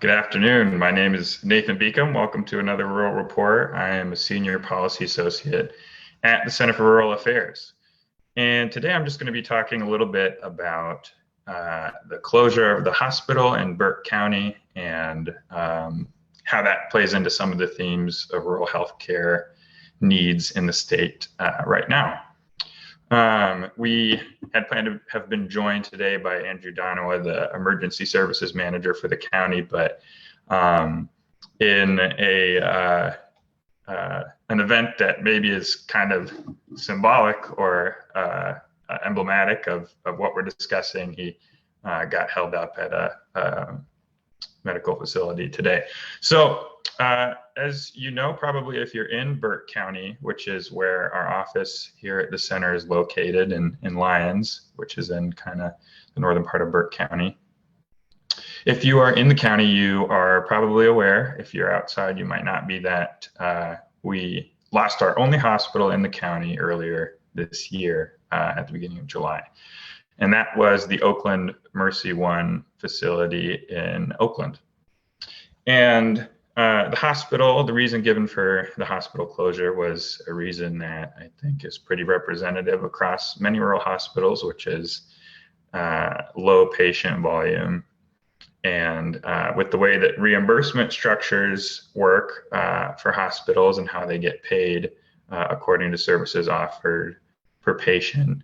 Good afternoon. My name is Nathan Beacom. Welcome to another Rural Report. I am a Senior Policy Associate at the Center for Rural Affairs. And today I'm just going to be talking a little bit about the closure of the hospital in Burt County and how that plays into some of the themes of rural healthcare needs in the state right now. We had planned to have been joined today by Andrew Donowa, the Emergency Services Manager for the county, but in an event that maybe is kind of symbolic or emblematic of what we're discussing, he got held up at a medical facility today. So as you know, probably if you're in Burt County, which is where our office here at the center is located in Lyons, which is in kind of the northern part of Burt County. If you are in the county, you are probably aware. If you're outside, you might not be, that we lost our only hospital in the county earlier this year at the beginning of July. And that was the Oakland Mercy One facility in Oakland. And the hospital, the reason given for the hospital closure was a reason that I think is pretty representative across many rural hospitals, which is low patient volume. And with the way that reimbursement structures work for hospitals and how they get paid according to services offered per patient,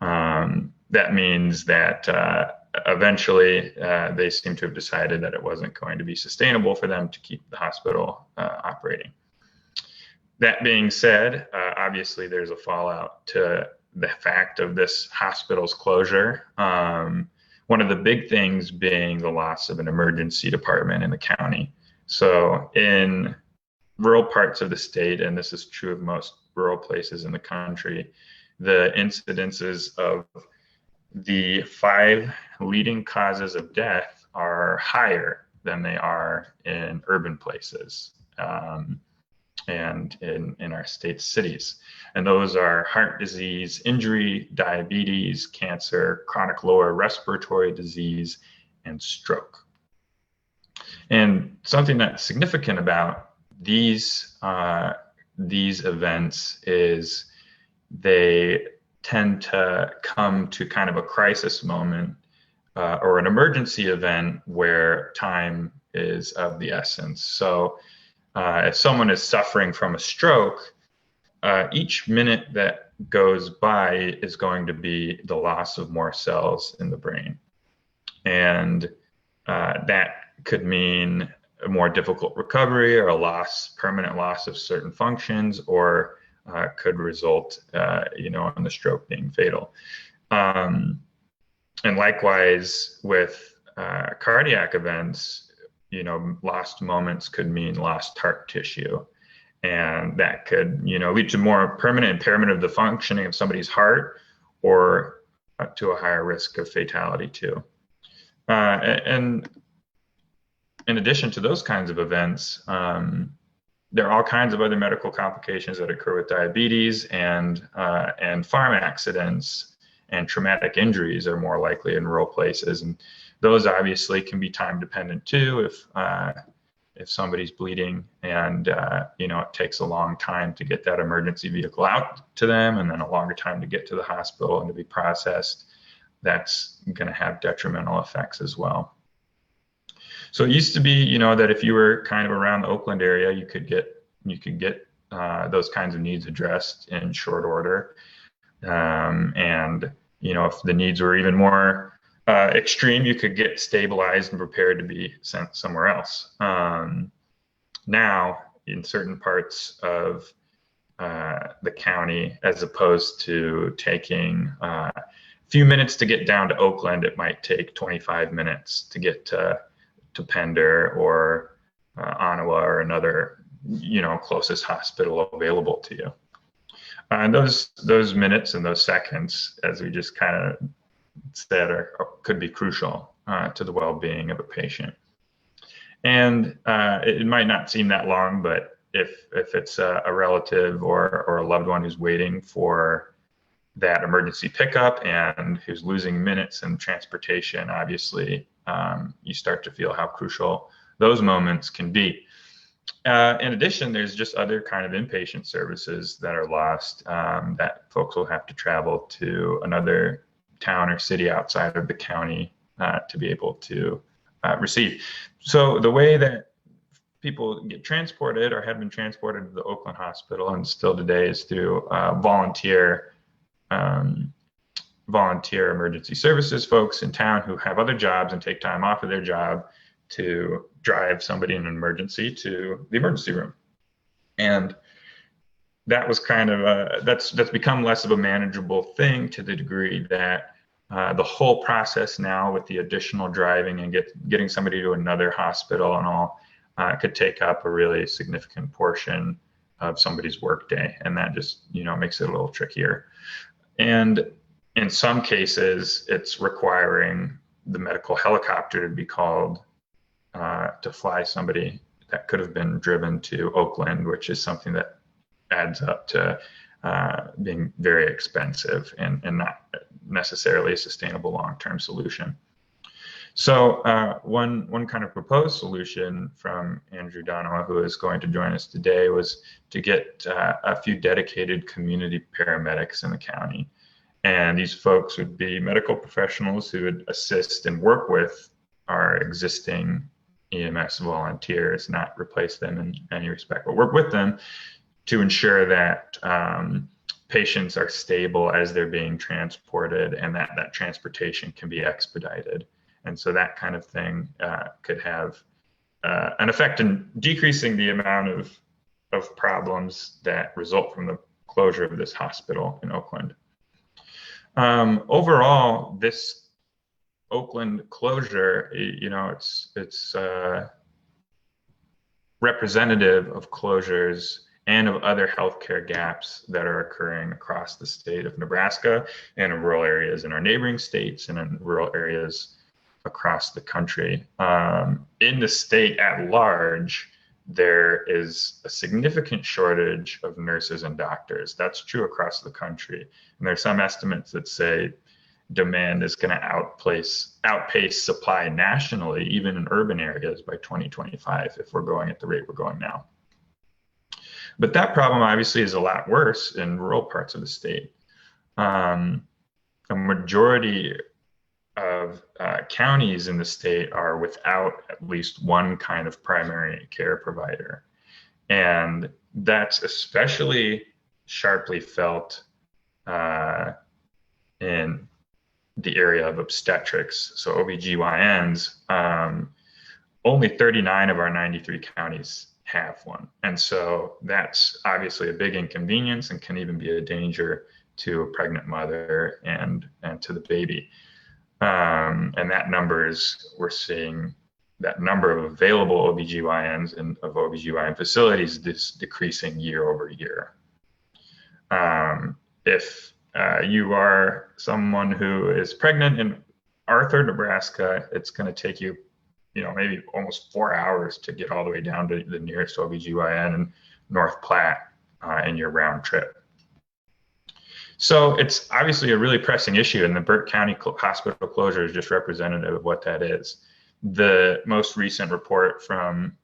that means that eventually they seem to have decided that it wasn't going to be sustainable for them to keep the hospital operating. That being said, obviously there's a fallout to the fact of this hospital's closure. One of the big things being the loss of an emergency department in the county. So in rural parts of the state, and this is true of most rural places in the country, the incidences of the 5 leading causes of death are higher than they are in urban places and in our state's cities. And those are heart disease, injury, diabetes, cancer, chronic lower respiratory disease, and stroke. And something that's significant about these events is they tend to come to kind of a crisis moment or an emergency event where time is of the essence. So if someone is suffering from a stroke, each minute that goes by is going to be the loss of more cells in the brain. And that could mean a more difficult recovery or a permanent loss of certain functions, or could result, in the stroke being fatal. And likewise with cardiac events, lost moments could mean lost heart tissue. And that could, lead to more permanent impairment of the functioning of somebody's heart, or to a higher risk of fatality too. And in addition to those kinds of events, there are all kinds of other medical complications that occur with diabetes, and farm accidents and traumatic injuries are more likely in rural places. And those obviously can be time dependent too. If somebody's bleeding and it takes a long time to get that emergency vehicle out to them, and then a longer time to get to the hospital and to be processed, that's going to have detrimental effects as well. So it used to be, that if you were kind of around the Oakland area, you could get those kinds of needs addressed in short order. And if the needs were even more extreme, you could get stabilized and prepared to be sent somewhere else. Now, in certain parts of the county, as opposed to taking a few minutes to get down to Oakland, it might take 25 minutes to get to Pender or Ottawa or another, closest hospital available to you. And those minutes and those seconds, as we just kind of said, could be crucial to the well-being of a patient. And it might not seem that long, but if it's a relative or a loved one who's waiting for that emergency pickup and who's losing minutes in transportation, obviously you start to feel how crucial those moments can be. In addition, there's just other kind of inpatient services that are lost, that folks will have to travel to another town or city outside of the county to be able to receive. So the way that people get transported or have been transported to the Oakland Hospital and still today is through volunteer emergency services folks in town who have other jobs and take time off of their job to drive somebody in an emergency to the emergency room. And that was kind of that's become less of a manageable thing, to the degree that the whole process now with the additional driving and getting somebody to another hospital and all could take up a really significant portion of somebody's workday, and that just makes it a little trickier. And in some cases, it's requiring the medical helicopter to be called to fly somebody that could have been driven to Oakland, which is something that adds up to being very expensive and not necessarily a sustainable long-term solution. So one kind of proposed solution from Andrew Donowa, who is going to join us today, was to get a few dedicated community paramedics in the county. And these folks would be medical professionals who would assist and work with our existing EMS volunteers, not replace them in any respect, but work with them to ensure that patients are stable as they're being transported, and that transportation can be expedited. And so that kind of thing could have an effect in decreasing the amount of problems that result from the closure of this hospital in Oakland. Overall, this Oakland closure, it's representative of closures and of other healthcare gaps that are occurring across the state of Nebraska and in rural areas in our neighboring states and in rural areas across the country. In the state at large, there is a significant shortage of nurses and doctors. That's true across the country. And there's some estimates that say demand is going to outpace supply nationally, even in urban areas, by 2025, if we're going at the rate we're going now. But that problem obviously is a lot worse in rural parts of the state. A majority of counties in the state are without at least one kind of primary care provider. And that's especially sharply felt in the area of obstetrics. So OBGYNs, only 39 of our 93 counties have one. And so that's obviously a big inconvenience and can even be a danger to a pregnant mother and to the baby. And that we're seeing that number of available OBGYNs and of OBGYN facilities decreasing year over year. If you are someone who is pregnant in Arthur, Nebraska, it's going to take you, maybe almost 4 hours to get all the way down to the nearest OBGYN in North Platte in your round trip. So it's obviously a really pressing issue, and the Burt County Hospital closure is just representative of what that is. The most recent report from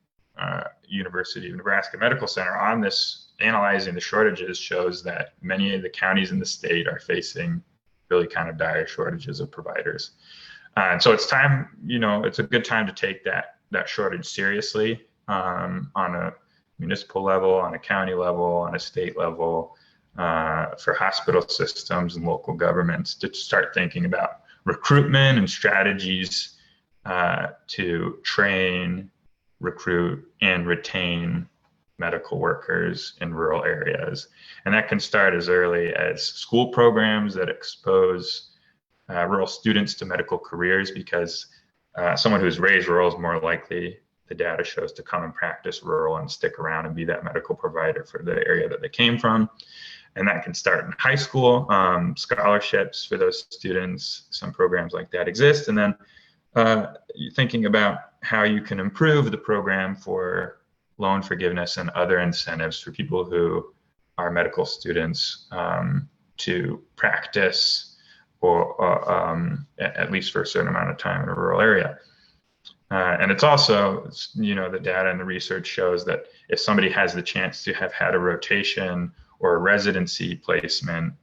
University of Nebraska Medical Center on this, analyzing the shortages, shows that many of the counties in the state are facing really kind of dire shortages of providers. And so it's time, it's a good time to take that shortage seriously on a municipal level, on a county level, on a state level, for hospital systems and local governments to start thinking about recruitment and strategies to train, recruit, and retain medical workers in rural areas. And that can start as early as school programs that expose rural students to medical careers, because someone who's raised rural is more likely, the data shows, to come and practice rural and stick around and be that medical provider for the area that they came from. And that can start in high school, scholarships for those students, some programs like that exist. And then thinking about how you can improve the program for loan forgiveness and other incentives for people who are medical students to practice or at least for a certain amount of time in a rural area. And it's also, the data and the research shows that if somebody has the chance to have had a rotation or a residency placement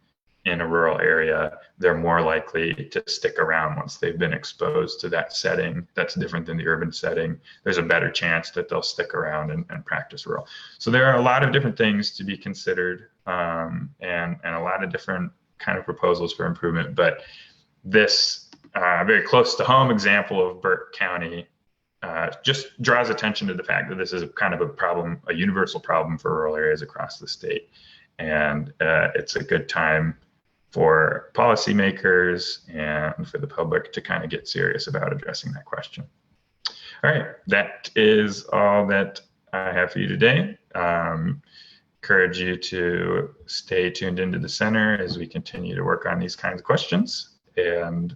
in a rural area, they're more likely to stick around once they've been exposed to that setting that's different than the urban setting. There's a better chance that they'll stick around and practice rural. So there are a lot of different things to be considered, and a lot of different kind of proposals for improvement. But this very close to home example of Burt County just draws attention to the fact that this is kind of a problem, a universal problem for rural areas across the state. And it's a good time for policymakers and for the public to kind of get serious about addressing that question. All right, that is all that I have for you today. Encourage you to stay tuned into the center as we continue to work on these kinds of questions. And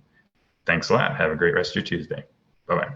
thanks a lot. Have a great rest of your Tuesday. Bye-bye.